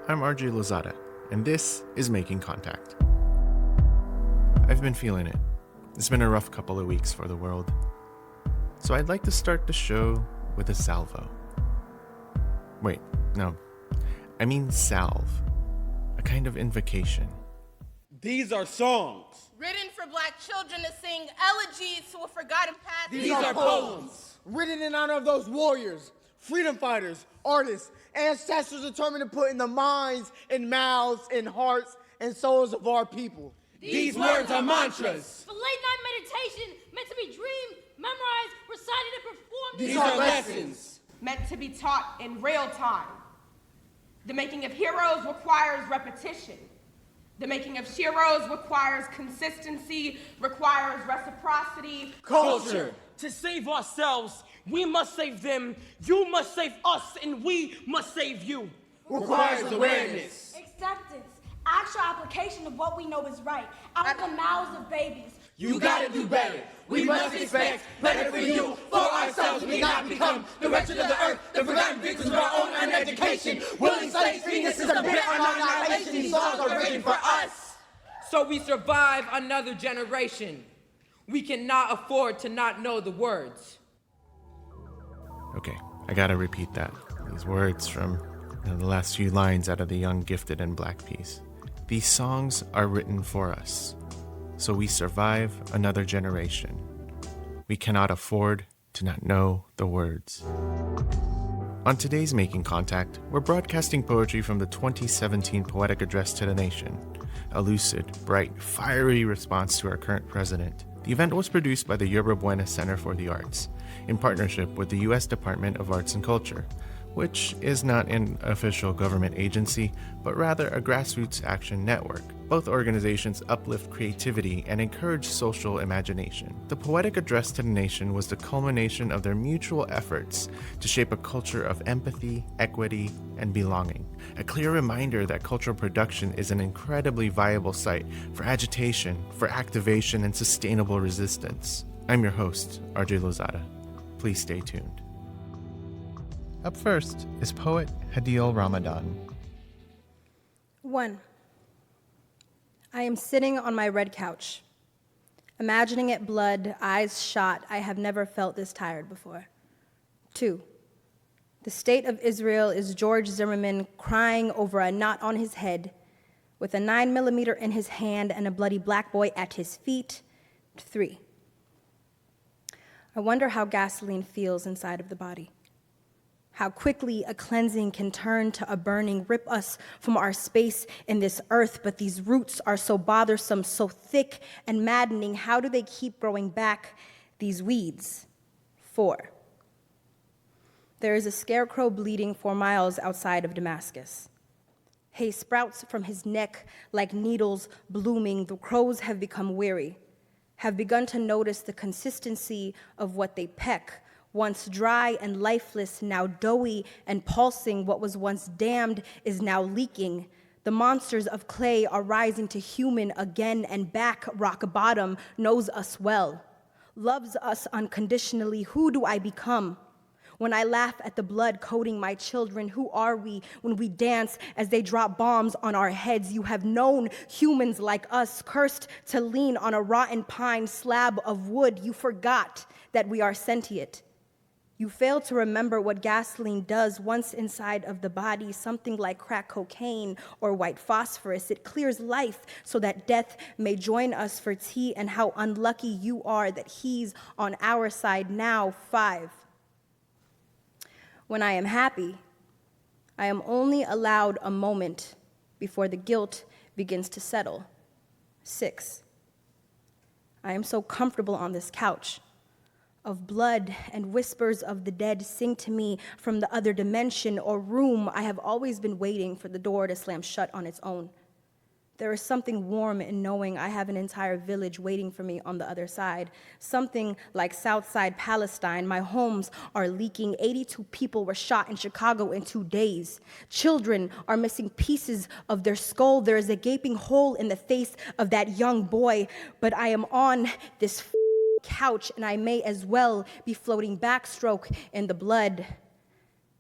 I'm RJ Lozada, and this is Making Contact. I've been feeling it. It's been a rough couple of weeks for the world. So I'd like to start the show with a salvo. Wait, no. I mean salve. A kind of invocation. These are songs. Written for black children to sing elegies to a forgotten past. These are poems. Written in honor of those warriors, freedom fighters, artists, ancestors determined to put in the minds and mouths and hearts and souls of our people. These words are mantras. For late-night meditation, meant to be dreamed, memorized, recited, and performed. These are lessons. Meant to be taught in real time. The making of heroes requires repetition. The making of sheroes requires consistency, requires reciprocity. Culture. To save ourselves, we must save them, you must save us, and we must save you. Requires awareness. Acceptance, actual application of what we know is right, out of the mouths of babies. You gotta do better. We must expect better for you, for ourselves. We not become the wretched of the earth, the forgotten victims of our own uneducation. Willing slaves, fetuses are bent on annihilation. These songs are written for us. So we survive another generation. We cannot afford to not know the words. Okay, I gotta repeat that. These words from the last few lines out of the Young, Gifted, and Black piece. These songs are written for us. So we survive another generation. We cannot afford to not know the words. On today's Making Contact, we're broadcasting poetry from the 2017 Poetic Address to the Nation, a lucid, bright, fiery response to our current president. The event was produced by the Yerba Buena Center for the Arts, in partnership with the U.S. Department of Arts and Culture, which is not an official government agency, but rather a grassroots action network. Both organizations uplift creativity and encourage social imagination. The Poetic Address to the Nation was the culmination of their mutual efforts to shape a culture of empathy, equity, and belonging. A clear reminder that cultural production is an incredibly viable site for agitation, for activation, and sustainable resistance. I'm your host, RJ Lozada. Please stay tuned. Up first is poet Hadil Ramadan. 1. I am sitting on my red couch, imagining it blood, eyes shot. I have never felt this tired before. 2. The state of Israel is George Zimmerman crying over a knot on his head, with a 9mm in his hand and a bloody black boy at his feet. 3. I wonder how gasoline feels inside of the body. How quickly a cleansing can turn to a burning, rip us from our space in this earth, but these roots are so bothersome, so thick and maddening. How do they keep growing back, these weeds? 4. There is a scarecrow bleeding 4 miles outside of Damascus. Hay sprouts from his neck like needles blooming. The crows have become weary, have begun to notice the consistency of what they peck. Once dry and lifeless, now doughy and pulsing, what was once dammed is now leaking. The monsters of clay are rising to human again and back. Rock bottom knows us well, loves us unconditionally. Who do I become? When I laugh at the blood coating my children, who are we when we dance as they drop bombs on our heads? You have known humans like us, cursed to lean on a rotten pine slab of wood. You forgot that we are sentient. You fail to remember what gasoline does once inside of the body, something like crack cocaine or white phosphorus. It clears life so that death may join us for tea, and how unlucky you are that he's on our side now. 5. When I am happy, I am only allowed a moment before the guilt begins to settle. 6. I am so comfortable on this couch. Of blood and whispers of the dead sing to me from the other dimension or room. I have always been waiting for the door to slam shut on its own. There is something warm in knowing I have an entire village waiting for me on the other side. Something like Southside Palestine. My homes are leaking. 82 people were shot in Chicago in 2 days. Children are missing pieces of their skull. There is a gaping hole in the face of that young boy. But I am on this couch, and I may as well be floating backstroke in the blood.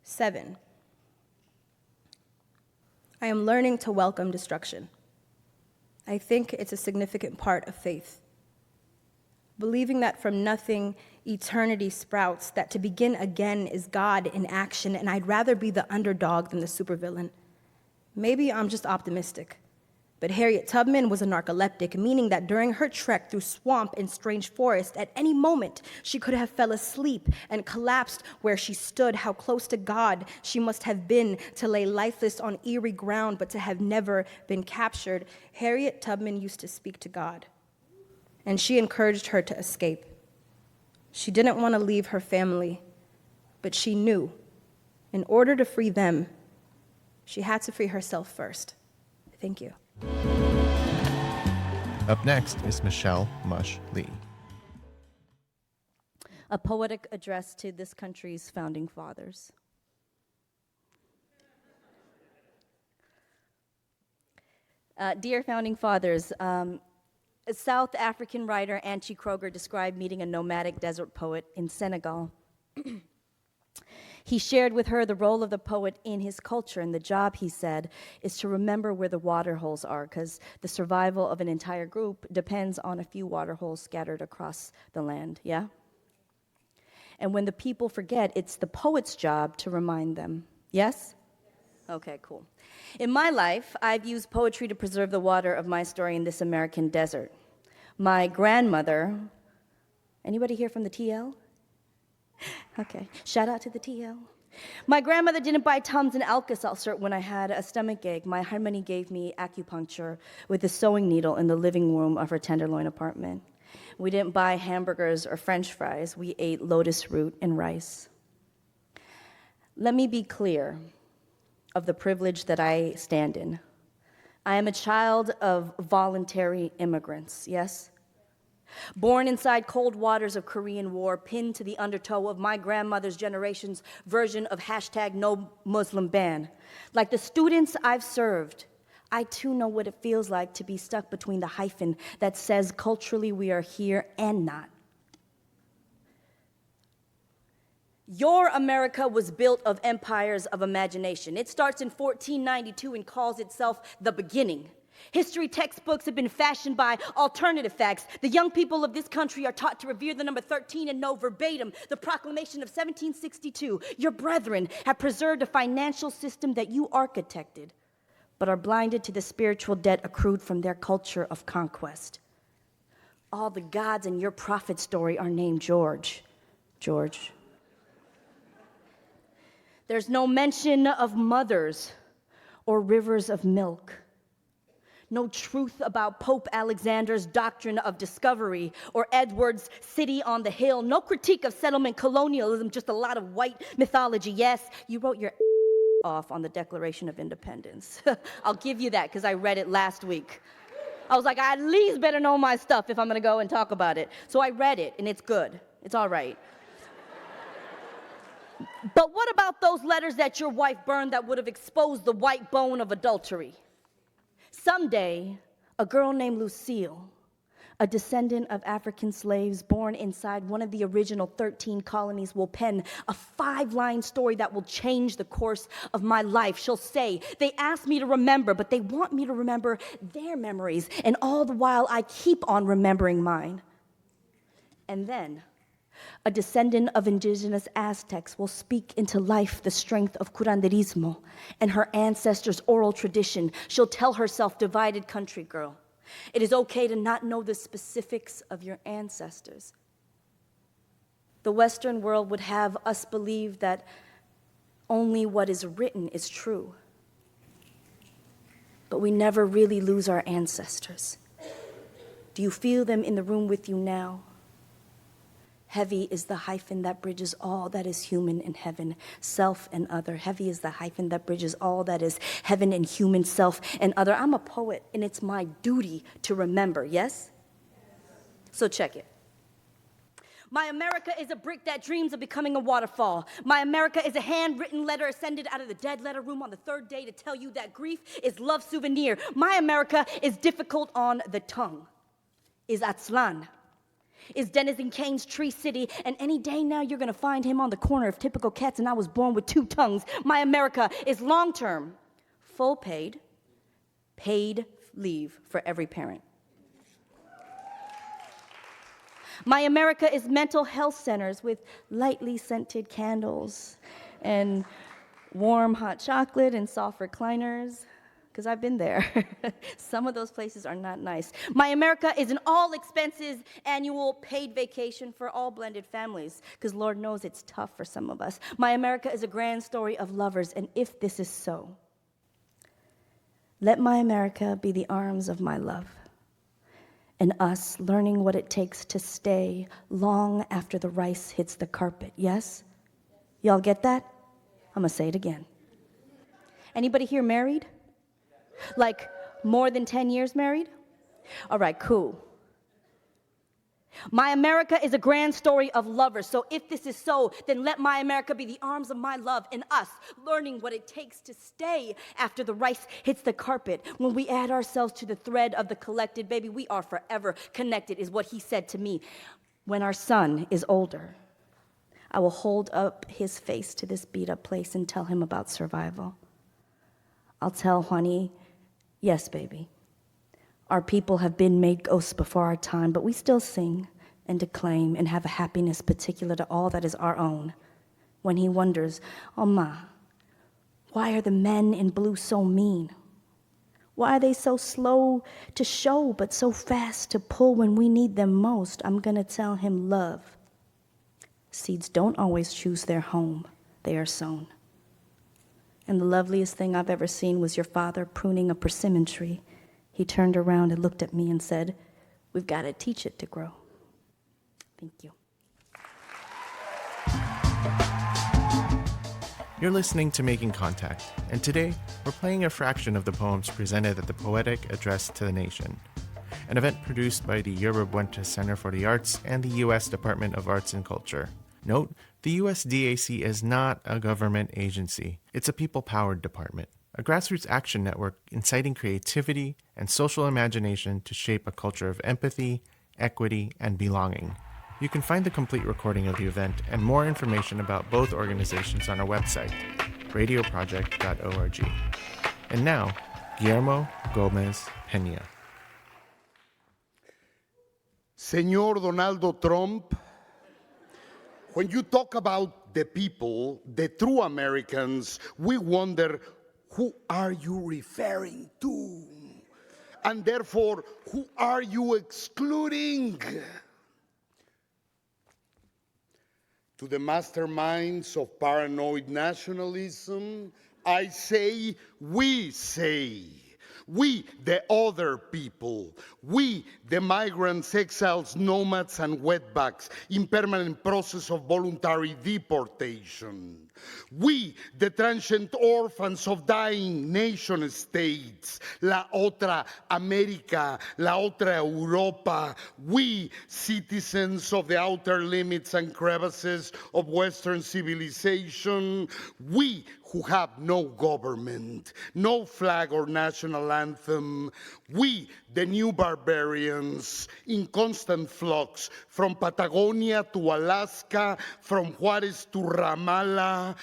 7. I am learning to welcome destruction. I think it's a significant part of faith. Believing that from nothing eternity sprouts, that to begin again is God in action, and I'd rather be the underdog than the supervillain. Maybe I'm just optimistic. But Harriet Tubman was a narcoleptic, meaning that during her trek through swamp and strange forest, at any moment she could have fell asleep and collapsed where she stood. How close to God she must have been to lay lifeless on eerie ground, but to have never been captured. Harriet Tubman used to speak to God, and she encouraged her to escape. She didn't want to leave her family, but she knew in order to free them, she had to free herself first. Thank you. Up next is Michelle Mush Lee. A poetic address to this country's founding fathers. Dear founding fathers, a South African writer, Anchi Kroger, described meeting a nomadic desert poet in Senegal. He shared with her the role of the poet in his culture, and the job, he said, is to remember where the water holes are, because the survival of an entire group depends on a few water holes scattered across the land, yeah? And when the people forget, it's the poet's job to remind them, yes? Okay, cool. In my life, I've used poetry to preserve the water of my story in this American desert. My grandmother, anybody here from the TL? Okay, shout out to the TL. My grandmother didn't buy Tums and Alka-Seltzer when I had a stomach ache. My harmony gave me acupuncture with a sewing needle in the living room of her Tenderloin apartment. We didn't buy hamburgers or French fries. We ate lotus root and rice. Let me be clear of the privilege that I stand in. I am a child of voluntary immigrants, yes? Born inside cold waters of Korean War, pinned to the undertow of my grandmother's generation's version of #NoMuslimBan. Like the students I've served, I too know what it feels like to be stuck between the hyphen that says culturally we are here and not. Your America was built of empires of imagination. It starts in 1492 and calls itself the beginning. History textbooks have been fashioned by alternative facts. The young people of this country are taught to revere the number 13 and know verbatim the proclamation of 1762. Your brethren have preserved a financial system that you architected, but are blinded to the spiritual debt accrued from their culture of conquest. All the gods in your prophet story are named George. George. There's no mention of mothers or rivers of milk. No truth about Pope Alexander's doctrine of discovery or Edward's city on the hill. No critique of settlement colonialism, just a lot of white mythology. Yes, you wrote your off on the Declaration of Independence. I'll give you that because I read it last week. I was like, I at least better know my stuff if I'm going to go and talk about it. So I read it, and it's good. It's all right. But what about those letters that your wife burned that would have exposed the white bone of adultery? Someday, a girl named Lucille, a descendant of African slaves born inside one of the original 13 colonies, will pen a 5-line story that will change the course of my life. She'll say, they asked me to remember, but they want me to remember their memories, and all the while I keep on remembering mine. And then, a descendant of indigenous Aztecs will speak into life the strength of curanderismo and her ancestors' oral tradition. She'll tell herself, divided country girl, it is okay to not know the specifics of your ancestors. The Western world would have us believe that only what is written is true. But we never really lose our ancestors. Do you feel them in the room with you now? Heavy is the hyphen that bridges all that is human and heaven, self and other. Heavy is the hyphen that bridges all that is heaven and human, self and other. I'm a poet, and it's my duty to remember, yes? So check it. My America is a brick that dreams of becoming a waterfall. My America is a handwritten letter ascended out of the dead letter room on the 3rd day to tell you that grief is love's souvenir. My America is difficult on the tongue, is Atzlan, is Denizen Kane's Tree City, and any day now you're gonna find him on the corner of Typical Cats and I Was Born with 2 Tongues. My America is long-term, full paid leave for every parent. My America is mental health centers with lightly scented candles and warm hot chocolate and soft recliners, because I've been there. Some of those places are not nice. My America is an all-expenses annual paid vacation for all blended families, because Lord knows it's tough for some of us. My America is a grand story of lovers, and if this is so, let my America be the arms of my love, and us learning what it takes to stay long after the rice hits the carpet, yes? Y'all get that? I'm gonna say it again. Anybody here married? Like more than 10 years married? All right, cool. My America is a grand story of lovers, so if this is so, then let my America be the arms of my love and us learning what it takes to stay after the rice hits the carpet. When we add ourselves to the thread of the collected, baby, we are forever connected, is what he said to me. When our son is older, I will hold up his face to this beat-up place and tell him about survival. I'll tell Juani, yes, baby, our people have been made ghosts before our time, but we still sing and declaim and have a happiness particular to all that is our own. When he wonders, oh ma, why are the men in blue so mean? Why are they so slow to show but so fast to pull when we need them most? I'm gonna tell him love. Seeds don't always choose their home, they are sown. And the loveliest thing I've ever seen was your father pruning a persimmon tree. He turned around and looked at me and said, we've got to teach it to grow. Thank you. You're listening to Making Contact, and today we're playing a fraction of the poems presented at the Poetic Address to the Nation, an event produced by the Yerba Buena Center for the Arts and the U.S. Department of Arts and Culture. Note, the USDAC is not a government agency. It's a people-powered department, a grassroots action network inciting creativity and social imagination to shape a culture of empathy, equity, and belonging. You can find the complete recording of the event and more information about both organizations on our website, radioproject.org. And now, Guillermo Gomez Peña. Señor Donaldo Trump, when you talk about the people, the true Americans, we wonder, who are you referring to? And therefore, who are you excluding? To the masterminds of paranoid nationalism, I say, we say. We, the other people, we, the migrants, exiles, nomads, and wetbacks in permanent process of voluntary deportation. We, the transient orphans of dying nation states, la otra América, la otra Europa. We, citizens of the outer limits and crevices of Western civilization. We, who have no government, no flag or national anthem. We, the new barbarians, in constant flux, from Patagonia to Alaska, from Juarez to Ramallah.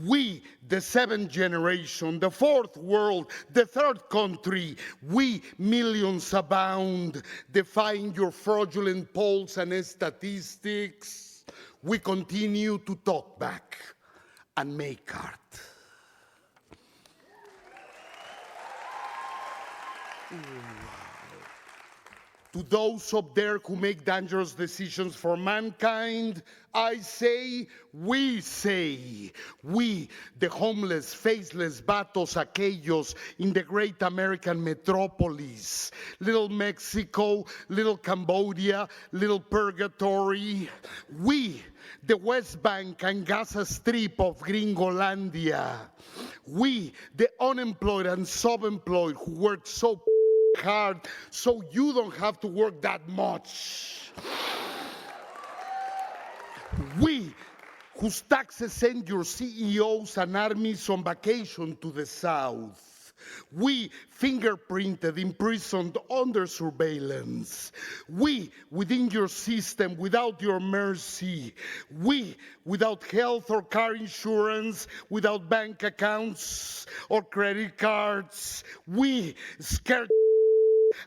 We, the seventh generation, the fourth world, the third country. We, millions abound, defying your fraudulent polls and statistics. We continue to talk back and make art. To those up there who make dangerous decisions for mankind, I say, we, the homeless, faceless vatos aquellos in the great American metropolis, little Mexico, little Cambodia, little purgatory. We, the West Bank and Gaza Strip of Gringolandia. We, the unemployed and subemployed who work so hard so you don't have to work that much. We, whose taxes send your CEOs and armies on vacation to the south. We, fingerprinted, imprisoned under surveillance. We, within your system, without your mercy. We, without health or car insurance, without bank accounts or credit cards. We, scared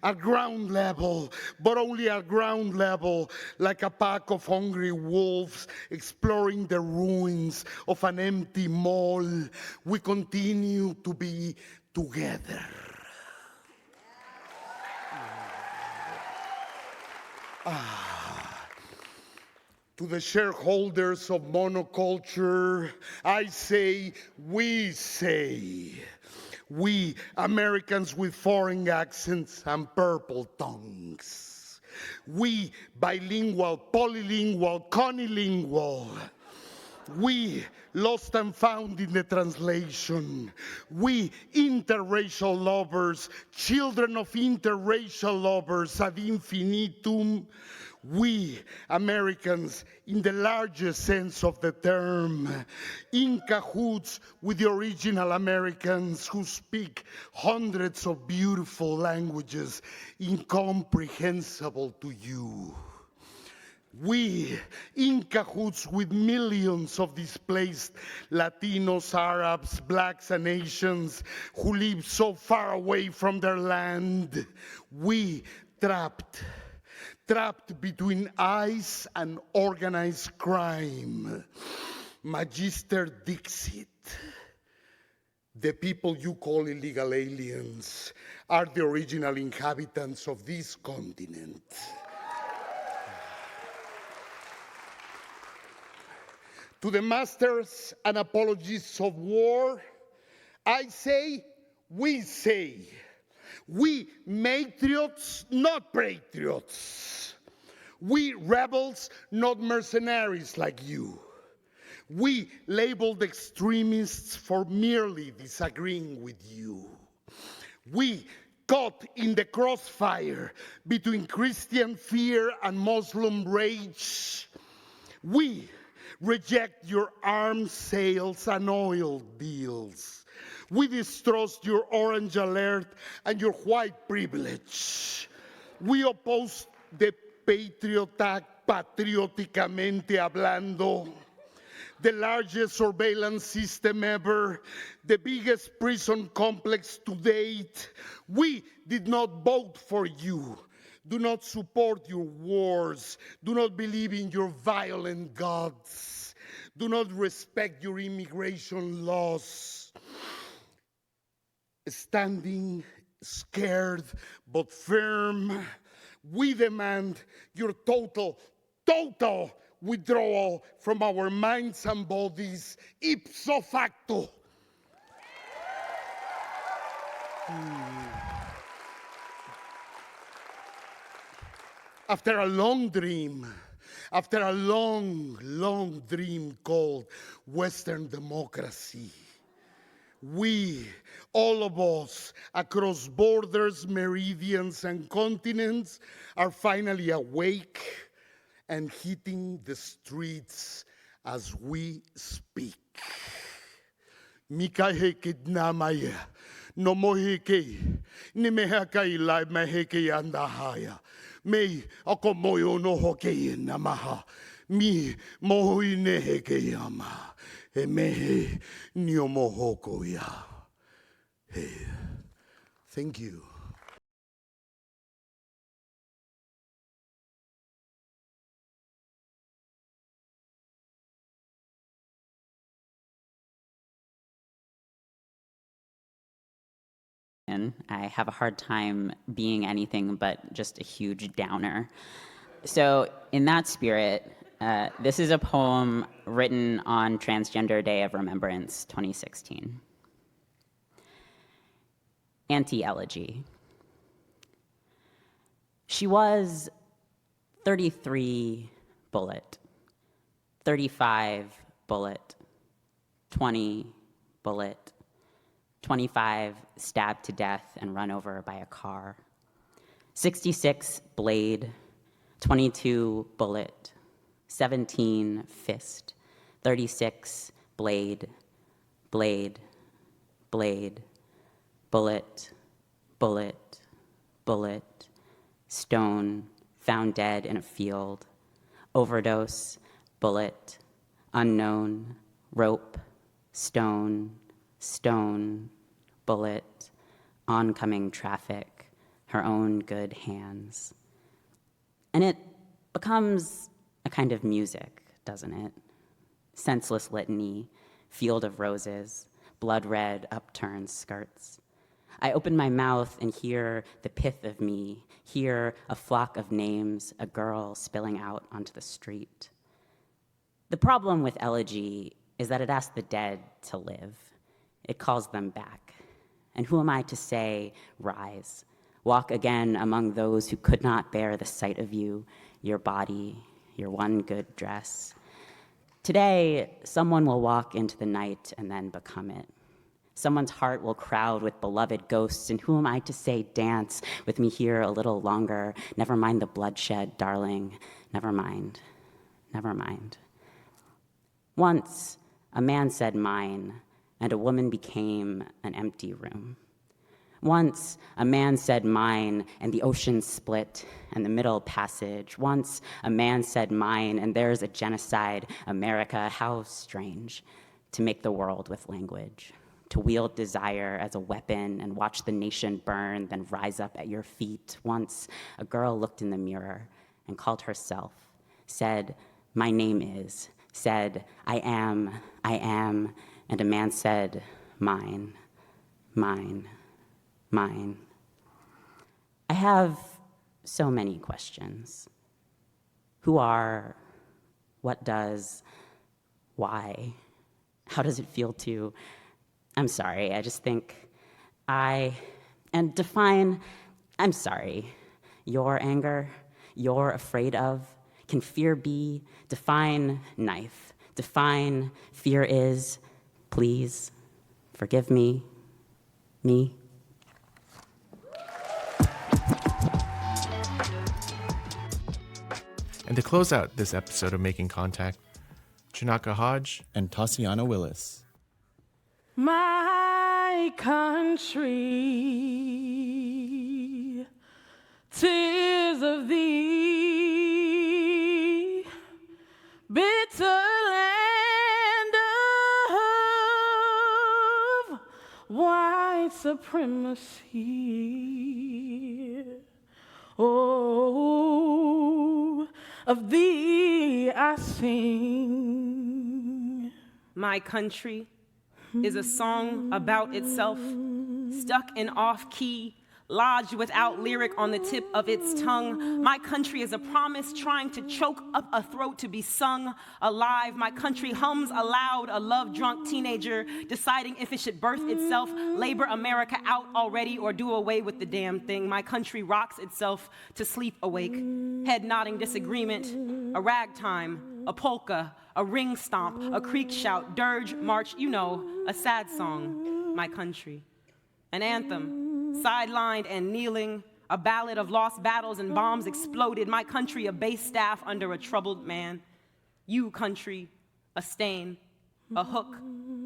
at ground level, but only at ground level, like a pack of hungry wolves exploring the ruins of an empty mall. We continue to be together. To the shareholders of monoculture, I say, we say. We, Americans with foreign accents and purple tongues. We, bilingual, polylingual, conilingual. We, lost and found in the translation. We, interracial lovers, children of interracial lovers ad infinitum. We, Americans, in the largest sense of the term, in cahoots with the original Americans who speak hundreds of beautiful languages incomprehensible to you. We, in cahoots with millions of displaced Latinos, Arabs, Blacks, and Asians who live so far away from their land. We, trapped between ICE and organized crime. Magister Dixit. The people you call illegal aliens are the original inhabitants of this continent. To the masters and apologists of war, I say, we say. We matriots, not patriots. We rebels, not mercenaries like you. We labeled extremists for merely disagreeing with you. We caught in the crossfire between Christian fear and Muslim rage. We reject your arms sales and oil deals. We distrust your orange alert and your white privilege. We oppose the Patriot Act, patrioticamente hablando, the largest surveillance system ever, the biggest prison complex to date. We did not vote for you. Do not support your wars. Do not believe in your violent gods. Do not respect your immigration laws. Standing scared but firm, we demand your total withdrawal from our minds and bodies ipso facto. After a long dream, after a long dream called Western democracy, we, all of us, across borders, meridians, and continents, are finally awake and hitting the streets as we speak. Mikaheke namaya, no moheke, ni mehakai lai maheke andahaya, me akomoyo no hoke namaha, mi mohui neheke yama. Thank you. I have a hard time being anything but just a huge downer. So in that spirit, this is a poem written on Transgender Day of Remembrance 2016. Anti-elegy. She was 33 bullet, 35 bullet, 20 bullet, 25 stabbed to death and run over by a car, 66 blade, 22 bullet, 17 fist, 36 blade, blade, blade, Bullet, bullet, bullet, stone, found dead in a field, overdose, bullet, unknown, rope, stone, stone, bullet, oncoming traffic, her own good hands. And it becomes a kind of music, doesn't it? Senseless litany, field of roses, blood-red upturned skirts. I open my mouth and hear the pith of me, hear a flock of names, a girl spilling out onto the street. The problem with elegy is that it asks the dead to live. It calls them back. And who am I to say, rise, walk again among those who could not bear the sight of you, your body, your one good dress. Today, someone will walk into the night and then become it. Someone's heart will crowd with beloved ghosts, and who am I to say, dance with me here a little longer? Never mind the bloodshed, darling. Never mind. Never mind. Once, a man said mine, and a woman became an empty room. Once, a man said mine, and the ocean split, and the middle passage. Once, a man said mine, and there's a genocide. America, how strange to make the world with language, to wield desire as a weapon and watch the nation burn, then rise up at your feet. Once, a girl looked in the mirror and called herself, said, my name is, said, I am, and a man said, mine, mine, mine. I have so many questions. Who are, what does, why? How does it feel to, I'm sorry, I just think and define, I'm sorry, your anger, you're afraid of, can fear be, define knife, define fear is, please, forgive me. And to close out this episode of Making Contact, Chinaka Hodge and Tatiana Willis. My country, 'tis of thee, bitter land of white supremacy. Oh, of thee I sing. My country is a song about itself, stuck in off-key, lodged without lyric on the tip of its tongue. My country is a promise trying to choke up a throat to be sung alive. My country hums aloud, a love-drunk teenager deciding if it should birth itself, labor America out already, or do away with the damn thing. My country rocks itself to sleep awake, head-nodding disagreement, a ragtime, a polka, a ring stomp, a creek shout, dirge, march, you know, a sad song, my country. An anthem, sidelined and kneeling, a ballad of lost battles and bombs exploded. My country, a base staff under a troubled man. You, country, a stain, a hook,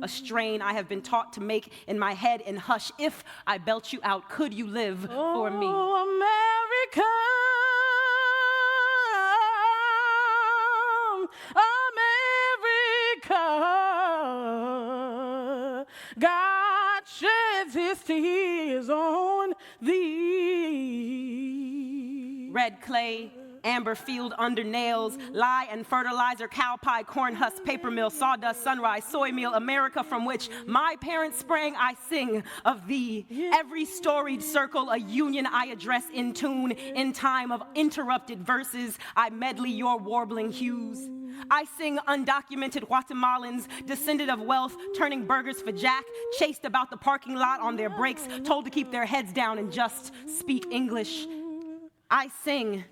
a strain I have been taught to make in my head and hush. If I belt you out, could you live for me? Oh, America, America, God sheds his tears on thee. Red clay, amber field under nails, lye and fertilizer, cow pie, corn husk, paper mill, sawdust, sunrise, soy meal, America from which my parents sprang, I sing of thee. Every storied circle, a union I address in tune, in time of interrupted verses, I medley your warbling hues. I sing undocumented Guatemalans, descended of wealth, turning burgers for Jack, chased about the parking lot on their breaks, told to keep their heads down and just speak English. I sing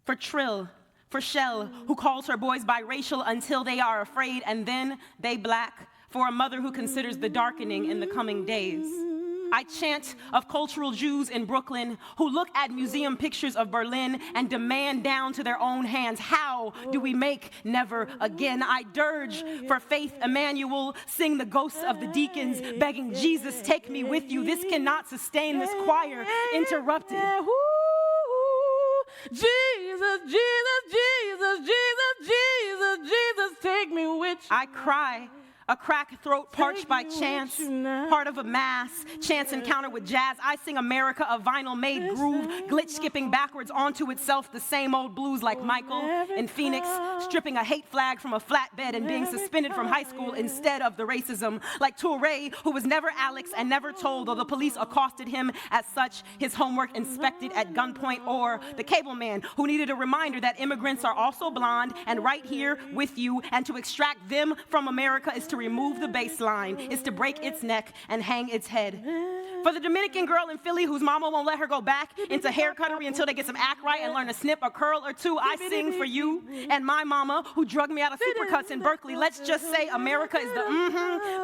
for Trill, for Shell, who calls her boys biracial until they are afraid, and then they black, for a mother who considers the darkening in the coming days. I chant of cultural Jews in Brooklyn who look at museum pictures of Berlin and demand down to their own hands, how do we make never again? I dirge for faith, Emmanuel, sing the ghosts of the deacons, begging Jesus, take me with you. This cannot sustain, this choir interrupted. Jesus, Jesus, Jesus, Jesus, Jesus, Jesus, take me with you. I cry, a cracked throat parched by chance, part of a mass, chance encounter with jazz. I sing America, a vinyl-made groove, glitch skipping backwards onto itself, the same old blues like Michael in Phoenix, stripping a hate flag from a flatbed and being suspended from high school instead of the racism. Like Touré, who was never Alex and never told, though the police accosted him as such, his homework inspected at gunpoint, or the cable man who needed a reminder that immigrants are also blonde and right here with you, and to extract them from America is to remove the baseline, is to break its neck and hang its head. For the Dominican girl in Philly whose mama won't let her go back into hair cuttery until they get some act right and learn to snip a curl or two, I sing for you and my mama who drugged me out of Supercuts in Berkeley. Let's just say America is the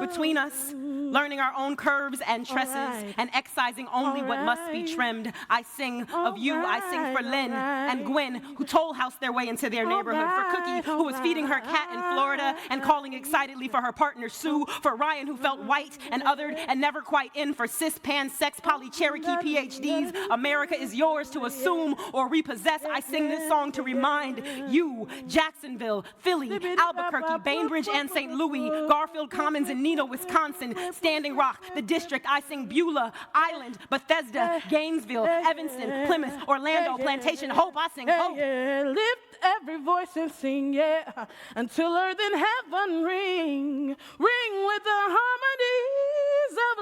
between us, learning our own curves and tresses and excising only what must be trimmed. I sing of you, I sing for Lynn and Gwen who toll house their way into their neighborhood, for Cookie who was feeding her cat in Florida and calling excitedly for her partner Sue, for Ryan who felt white and othered and never quite in, for cis pan-sex poly-Cherokee PhDs. America is yours to assume or repossess. I sing this song to remind you, Jacksonville, Philly, Albuquerque, Bainbridge and St. Louis, Garfield Commons and Neenah, Wisconsin, Standing Rock, the district. I sing Beulah, Island, Bethesda, Gainesville, Evanston, Plymouth, Orlando, Plantation, Hope. I sing hope. Lift every voice and sing, yeah, until earth and heaven ring with the harmonies of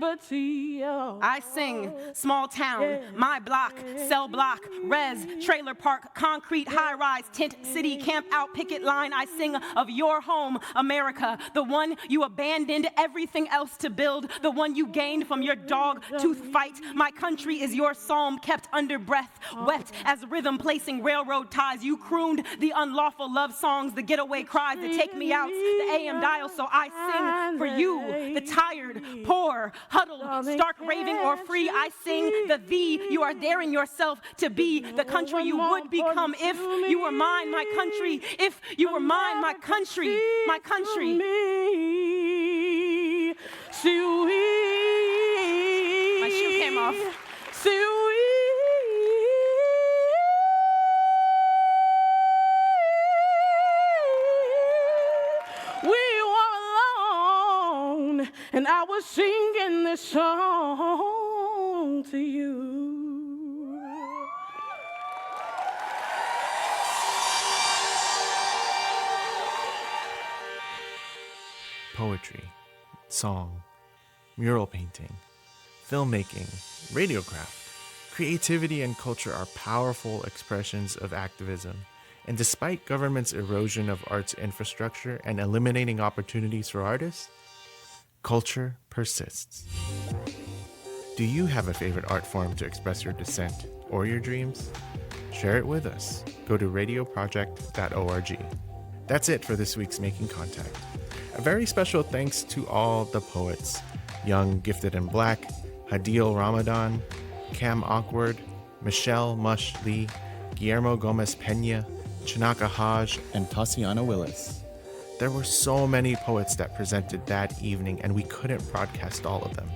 liberty. Oh. I sing small town, my block, cell block, res, trailer park, concrete, high rise, tent city, camp out, picket line. I sing of your home, America, the one you abandoned everything else to build, the one you gained from your dog tooth fight. My country is your psalm kept under breath, wept as rhythm placing railroad ties. You crooned the unlawful love songs, the getaway cries that take me out the AM dial. So I sing for you, the tired, poor, huddled, stark raving or free. I sing the thee you are daring yourself to be, the country you would become if you were mine, my country. If you were mine, my country, my country. My shoe came off. And I was singing this song to you. Poetry, song, mural painting, filmmaking, radiocraft. Creativity and culture are powerful expressions of activism. And despite government's erosion of arts infrastructure and eliminating opportunities for artists, culture persists. Do you have a favorite art form to express your dissent or your dreams? Share it with us. Go to radioproject.org. That's it for this week's Making Contact. A very special thanks to all the poets, Young, Gifted, and Black, Hadil Ramadan, Cam Awkward, Michelle Mush Lee, Guillermo Gomez Pena, Chinaka Haj, and Tatiana Willis. There were so many poets that presented that evening, and we couldn't broadcast all of them.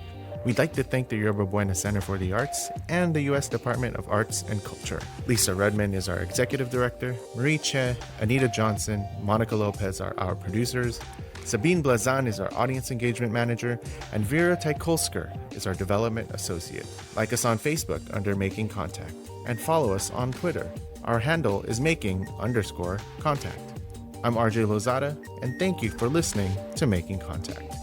We'd like to thank the Yerba Buena Center for the Arts and the U.S. Department of Arts and Culture. Lisa Redman is our executive director, Marie Che, Anita Johnson, Monica Lopez are our producers, Sabine Blazan is our audience engagement manager, and Vera Taikolsker is our development associate. Like us on Facebook under Making Contact, and follow us on Twitter. Our handle is making_contact. I'm RJ Lozada, and thank you for listening to Making Contact.